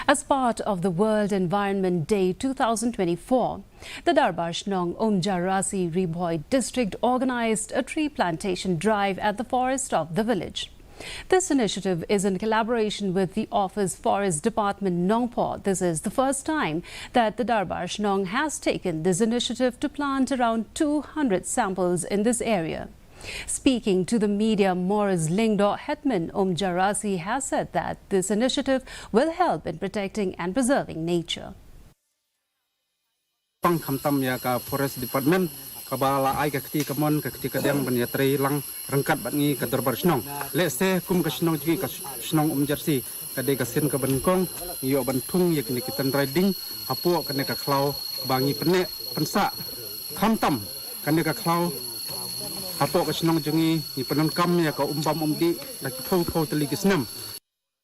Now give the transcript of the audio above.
As part of the World Environment Day 2024, the Darbar Shnong Umjarasi Riboy district organized a tree plantation drive at the forest of the village. This initiative is in collaboration with the Office Forest Department Nongpo. This is the first time that the Darbar Shnong has taken this initiative to plant around 200 samples in this area. Speaking to the media, Morris Lingdo Hetman Umjarasi has said that this initiative will help in protecting and preserving nature. Forest Department kabala ai ka kti kamon ka kti kadang banyatri lang rangkat bangi ka Darbar Shnong let's say kum ka Shnong ji ka Shnong Umjarasi kade ka sen ka bankong yo bantung yak ni kitan riding apo kane ka klau bangi pene pensa khamtam kane ka klau apo ka Shnong jungi ni penam kam ya ka umbam umdi laki phau phau teli kisnam